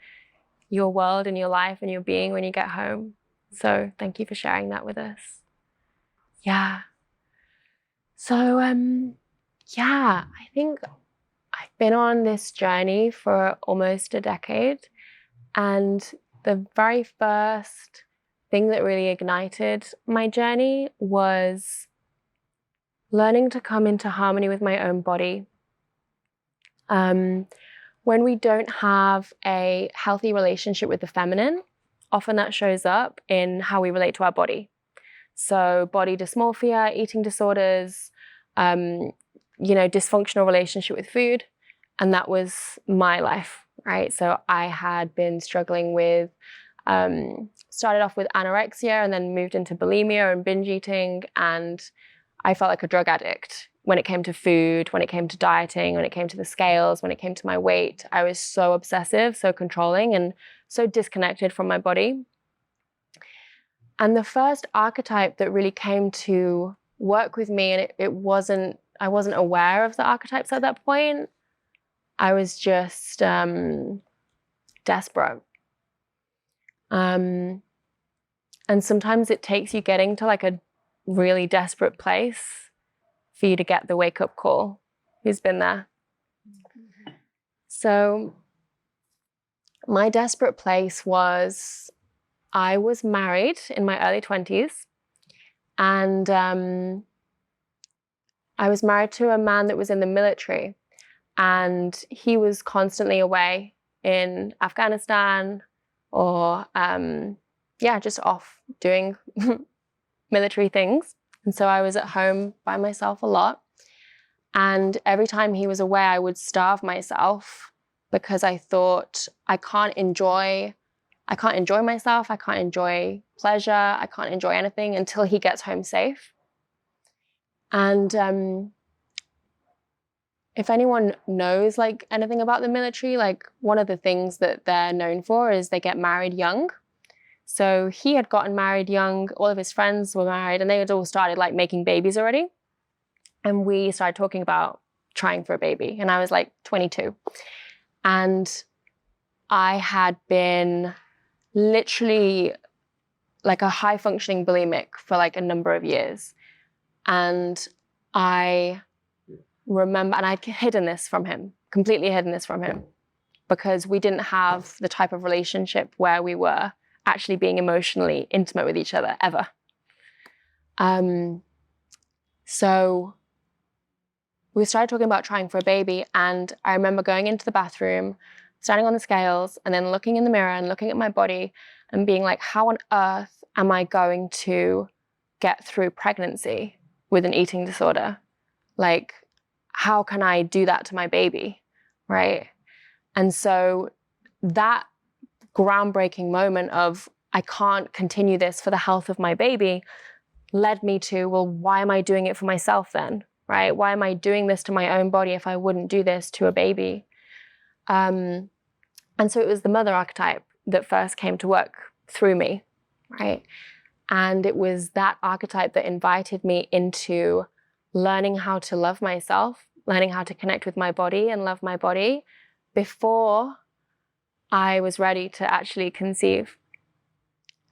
your world and your life and your being when you get home. So thank you for sharing that with us. Yeah. So, I think I've been on this journey for almost a decade. And the very first thing that really ignited my journey was learning to come into harmony with my own body. When we don't have a healthy relationship with the feminine, often that shows up in how we relate to our body. So body dysmorphia, eating disorders, dysfunctional relationship with food. And that was my life, right? So I had been struggling with, started off with anorexia and then moved into bulimia and binge eating. And I felt like a drug addict when it came to food, when it came to dieting, when it came to the scales, when it came to my weight. I was so obsessive, so controlling, and so disconnected from my body. And the first archetype that really came to work with me, and I wasn't aware of the archetypes at that point. I was just desperate. And sometimes it takes you getting to like a really desperate place for you to get the wake-up call. Who's been there? So my desperate place was, I was married in my early 20s, and I was married to a man that was in the military, and he was constantly away in Afghanistan or just off doing military things. And so I was at home by myself a lot. And every time he was away, I would starve myself because I thought I can't enjoy myself. I can't enjoy pleasure. I can't enjoy anything until he gets home safe. And if anyone knows like anything about the military, like one of the things that they're known for is they get married young. So he had gotten married young, all of his friends were married, and they had all started like making babies already. And we started talking about trying for a baby. And I was like 22. And I had been literally like a high functioning bulimic for like a number of years. And I remember, and I'd hidden this from him, completely hidden this from him, because we didn't have the type of relationship where we were actually being emotionally intimate with each other ever. So we started talking about trying for a baby, and I remember going into the bathroom, standing on the scales, and then looking in the mirror and looking at my body and being like, how on earth am I going to get through pregnancy with an eating disorder? Like, how can I do that to my baby, right? And so that groundbreaking moment of I can't continue this for the health of my baby led me to, well, why am I doing it for myself then, right? Why am I doing this to my own body if I wouldn't do this to a baby? And so it was the mother archetype that first came to work through me, right? And it was that archetype that invited me into learning how to love myself, learning how to connect with my body and love my body before I was ready to actually conceive.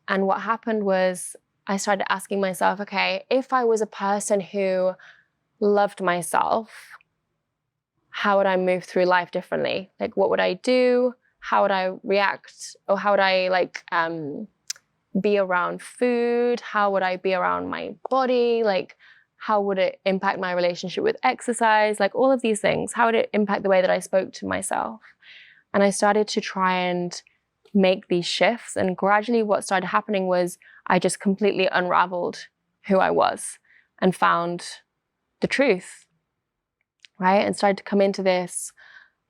And what happened was I started asking myself, okay, if I was a person who loved myself, how would I move through life differently? Like, what would I do? How would I react? Or how would I like be around food? How would I be around my body? Like, how would it impact my relationship with exercise? Like all of these things. How would it impact the way that I spoke to myself? And I started to try and make these shifts. And gradually what started happening was I just completely unraveled who I was and found the truth, right? And started to come into this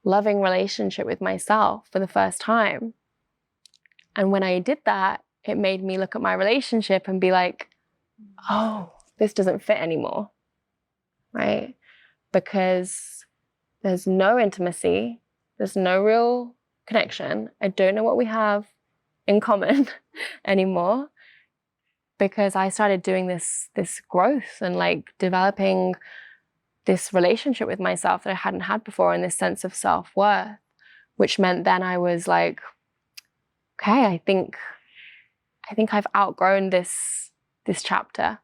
loving relationship with myself for the first time. And when I did that, it made me look at my relationship and be like, oh, this doesn't fit anymore, right? Because there's no intimacy, there's no real connection. I don't know what we have in common anymore, because I started doing this growth and like developing this relationship with myself that I hadn't had before, and this sense of self-worth, which meant then I was like, okay, I think I've outgrown this chapter.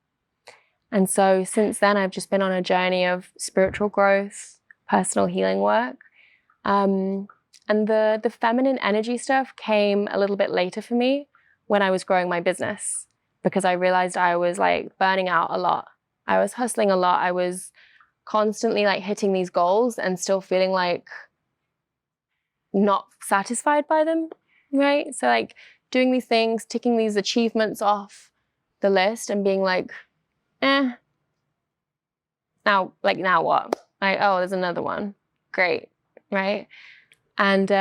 And so since then, I've just been on a journey of spiritual growth, personal healing work. And the feminine energy stuff came a little bit later for me when I was growing my business, because I realized I was like burning out a lot. I was hustling a lot. I was constantly like hitting these goals and still feeling like not satisfied by them, right? So like doing these things, ticking these achievements off the list and being like, now what? Like, oh, there's another one. Great, right? And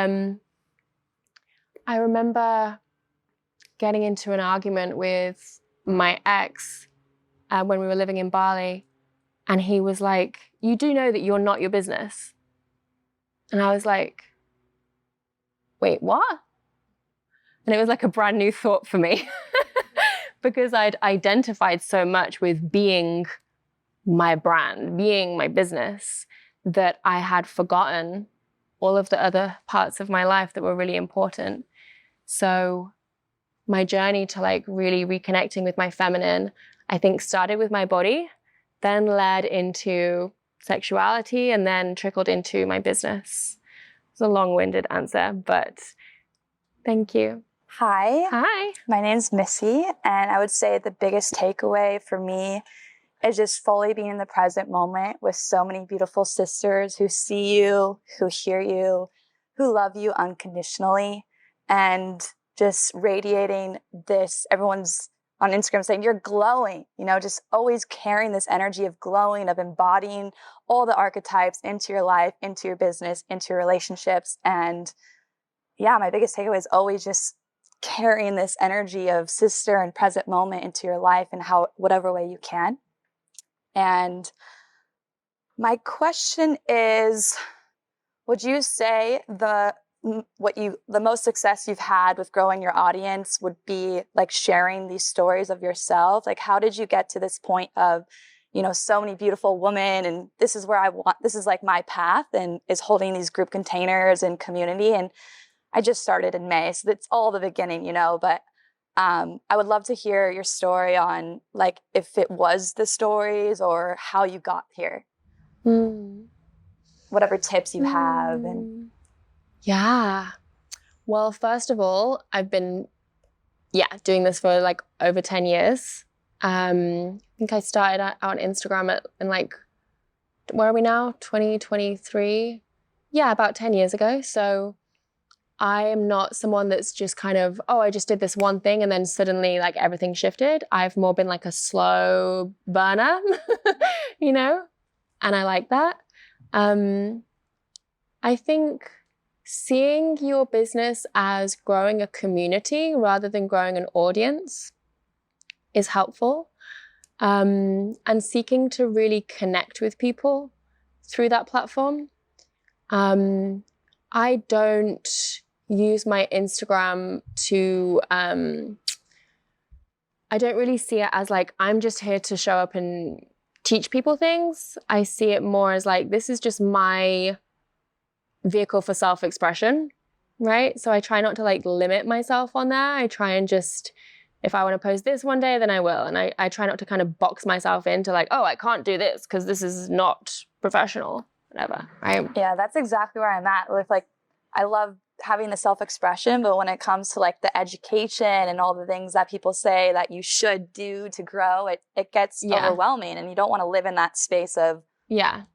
I remember getting into an argument with my ex when we were living in Bali, and he was like, you do know that you're not your business? And I was like, wait, what? And it was like a brand new thought for me because I'd identified so much with being my brand, being my business, that I had forgotten all of the other parts of my life that were really important. So my journey to like really reconnecting with my feminine, I think started with my body, then led into sexuality, and then trickled into my business. It's a long-winded answer, but thank you. Hi. Hi. My name's Missy, and I would say the biggest takeaway for me is just fully being in the present moment with so many beautiful sisters who see you, who hear you, who love you unconditionally, and just radiating this, everyone's on Instagram saying you're glowing, you know, just always carrying this energy of glowing, of embodying all the archetypes into your life, into your business, into your relationships. And yeah, my biggest takeaway is always just carrying this energy of sister and present moment into your life in whatever way you can. And my question is, would you say the most success you've had with growing your audience would be like sharing these stories of yourself? Like, how did you get to this point of, you know, so many beautiful women, and this is where this is like my path, and is holding these group containers and community. And I just started in May, so it's all the beginning, you know, but I would love to hear your story on like if it was the stories or how you got here. Whatever tips you have. And yeah. Well, first of all, I've been doing this for like over 10 years. I think I started out on Instagram in like, where are we now? 2023? Yeah, about 10 years ago. So I am not someone that's just kind of, oh, I just did this one thing and then suddenly like everything shifted. I've more been like a slow burner, you know, and I like that. I think seeing your business as growing a community rather than growing an audience is helpful. And seeking to really connect with people through that platform. I don't use my Instagram to, I don't really see it as like, I'm just here to show up and teach people things. I see it more as like, this is just my vehicle for self-expression, right? So I try not to like limit myself on that. I try and just, if I want to post this one day, then I will. And I try not to kind of box myself into like, oh, I can't do this because this is not professional, whatever, right? Yeah, that's exactly where I'm at. With like, I love having the self-expression, but when it comes to like the education and all the things that people say that you should do to grow, it gets overwhelming, and you don't want to live in that space of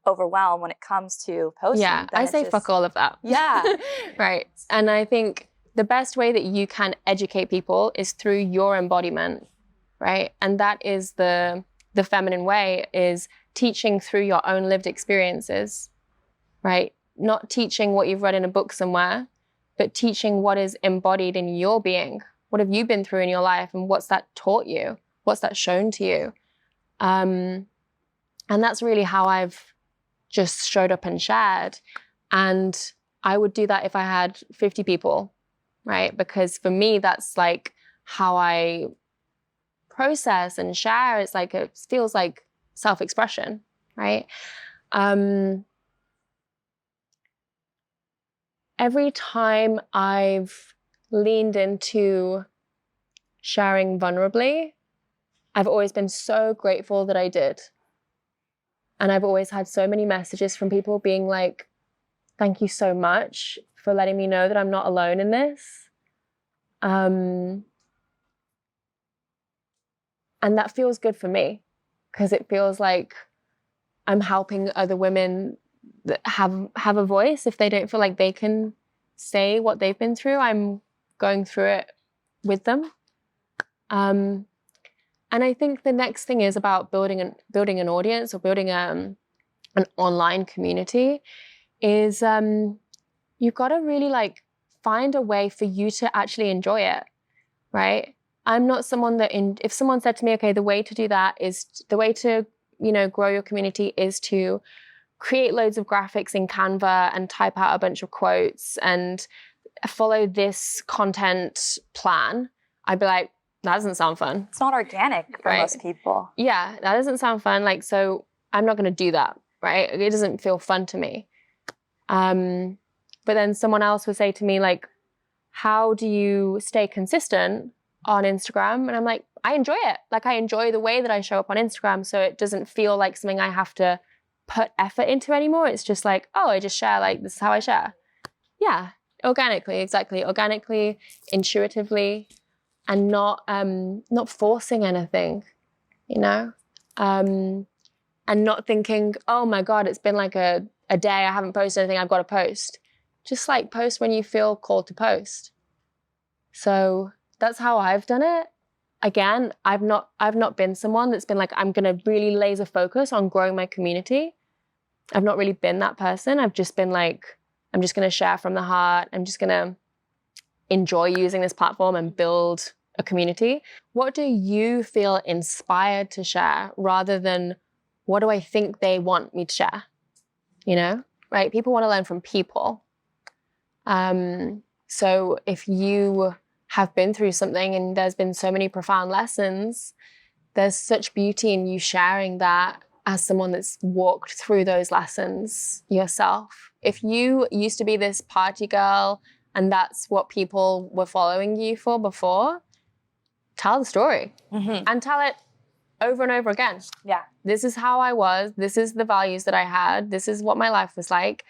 overwhelm when it comes to posting. Yeah, I say fuck all of that. Yeah. Right. And I think the best way that you can educate people is through your embodiment, right? And that is the feminine way, is teaching through your own lived experiences, right? Not teaching what you've read in a book somewhere, but teaching what is embodied in your being. What have you been through in your life, and what's that taught you? What's that shown to you? And that's really how I've just showed up and shared. And I would do that if I had 50 people, right? Because for me, that's like how I process and share. It's like, it feels like self-expression, right? Every time I've leaned into sharing vulnerably, I've always been so grateful that I did. And I've always had so many messages from people being like, thank you so much for letting me know that I'm not alone in this. And that feels good for me, because it feels like I'm helping other women that have a voice. If they don't feel like they can say what they've been through, I'm going through it with them. And I think the next thing is about building an audience, or building an online community, is you've got to really like find a way for you to actually enjoy it, right? I'm not someone that, if someone said to me, okay, the way to do that is, the way to, you know, grow your community is to create loads of graphics in Canva and type out a bunch of quotes and follow this content plan, I'd be like, that doesn't sound fun. It's not organic for most people. Yeah, that doesn't sound fun. Like, so I'm not going to do that, right? It doesn't feel fun to me. But then someone else would say to me, like, how do you stay consistent on Instagram? And I'm like, I enjoy it. Like, I enjoy the way that I show up on Instagram. So it doesn't feel like something I have to put effort into anymore. It's just like, oh, I just share, like, this is how I share. Yeah, organically, exactly. Organically, intuitively, and not forcing anything, you know? And not thinking, oh my God, it's been like a day, I haven't posted anything, I've got to post. Just like post when you feel called to post. So that's how I've done it. again, I've not been someone that's been like, I'm going to really laser focus on growing my community. I've not really been that person. I've just been like, I'm just going to share from the heart. I'm just going to enjoy using this platform and build a community. What do you feel inspired to share rather than what do I think they want me to share? You know, right? People want to learn from people. So if you have been through something and there's been so many profound lessons, there's such beauty in you sharing that as someone that's walked through those lessons yourself. If you used to be this party girl and that's what people were following you for before, tell the story and tell it over and over again. Yeah. This is how I was. This is the values that I had. This is what my life was like.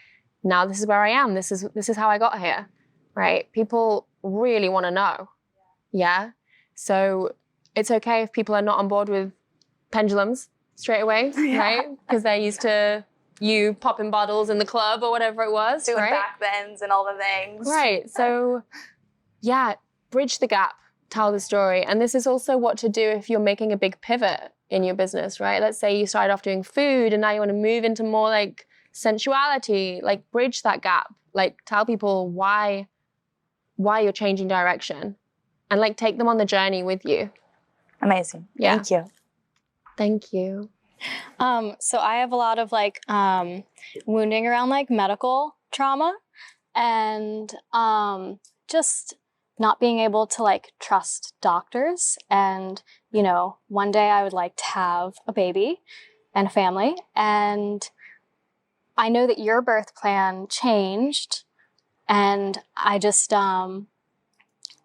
Now this is where I am. This is how I got here, right? People really want to know. Yeah. So it's okay if people are not on board with pendulums straight away, right? Because they're used to you popping bottles in the club or whatever it was, doing right? back bends and all the things. Right. So yeah, bridge the gap, tell the story. And this is also what to do if you're making a big pivot in your business, right? Let's say you started off doing food and now you want to move into more like sensuality, like bridge that gap, like tell people why you're changing direction and like take them on the journey with you. Amazing. Yeah. Thank you. Thank you. So I have a lot of like wounding around like medical trauma and just not being able to like trust doctors. And, you know, one day I would like to have a baby and a family. And I know that your birth plan changed. And I just, I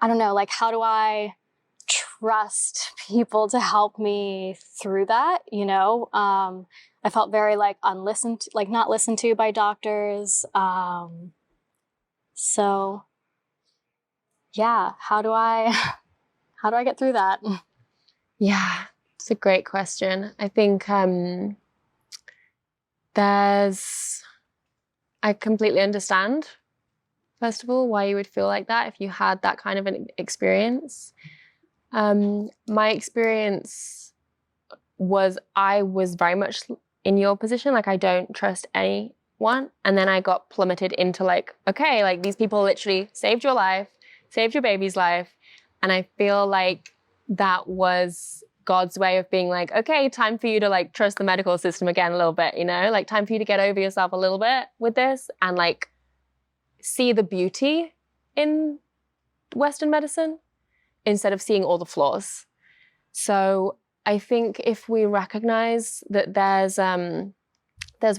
don't know, like, how do I trust people to help me through that? You know, I felt very like unlistened, like not listened to by doctors. So yeah, how do I get through that? Yeah, it's a great question. I think I completely understand, first of all, why you would feel like that if you had that kind of an experience. My experience was I was very much in your position, like I don't trust anyone. And then I got plummeted into like, okay, like these people literally saved your life, saved your baby's life. And I feel like that was God's way of being like, okay, time for you to like trust the medical system again a little bit, you know, like time for you to get over yourself a little bit with this and like see the beauty in Western medicine instead of seeing all the flaws. So I think if we recognize that there's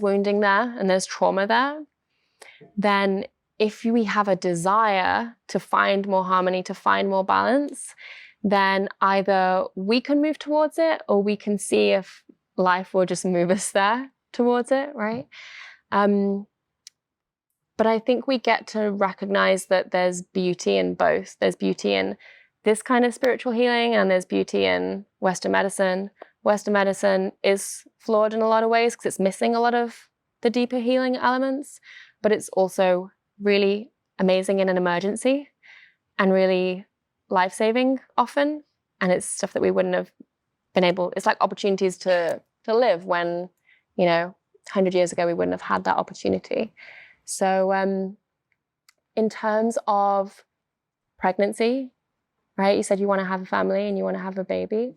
wounding there and there's trauma there, then if we have a desire to find more harmony, to find more balance, then either we can move towards it or we can see if life will just move us there towards it, right? But I think we get to recognize that there's beauty in both. There's beauty in this kind of spiritual healing and there's beauty in Western medicine. Western medicine is flawed in a lot of ways because it's missing a lot of the deeper healing elements, but it's also really amazing in an emergency and really life-saving often. And it's stuff that we wouldn't have been able, it's like opportunities to live when, you know, 100 years ago, we wouldn't have had that opportunity. So in terms of pregnancy, right? You said you want to have a family and you want to have a baby.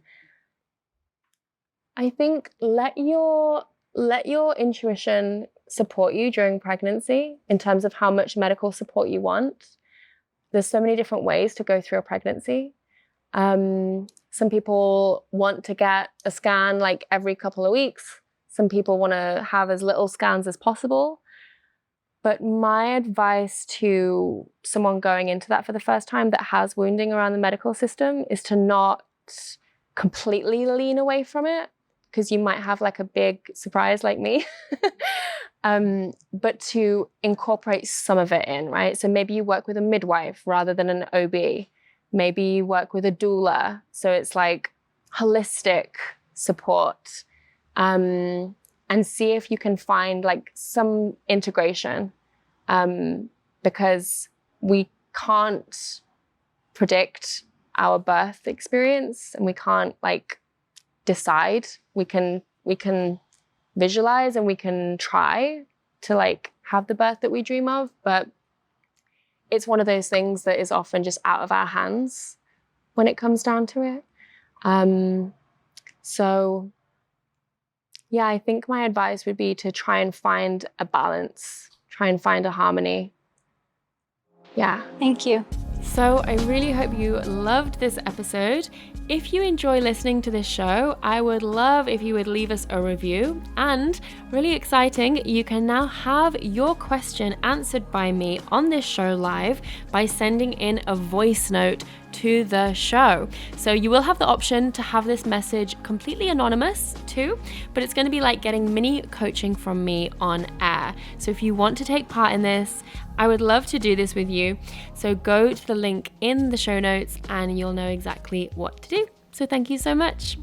I think let your intuition support you during pregnancy in terms of how much medical support you want. There's so many different ways to go through a pregnancy. Some people want to get a scan like every couple of weeks. Some people want to have as little scans as possible. But my advice to someone going into that for the first time that has wounding around the medical system is to not completely lean away from it, because you might have like a big surprise like me, but to incorporate some of it in, right? So maybe you work with a midwife rather than an OB. Maybe you work with a doula. So it's like holistic support. And see if you can find like some integration, because we can't predict our birth experience and we can't like decide. We can visualize and we can try to like have the birth that we dream of, but it's one of those things that is often just out of our hands when it comes down to it. So yeah, I think my advice would be to try and find a balance, try and find a harmony. Yeah. Thank you. So I really hope you loved this episode. If you enjoy listening to this show, I would love if you would leave us a review. And really exciting, you can now have your question answered by me on this show live by sending in a voice note to the show. So you will have the option to have this message completely anonymous too, but it's going to be like getting mini coaching from me on air. So if you want to take part in this, I would love to do this with you. So go to the link in the show notes and you'll know exactly what to do. So thank you so much.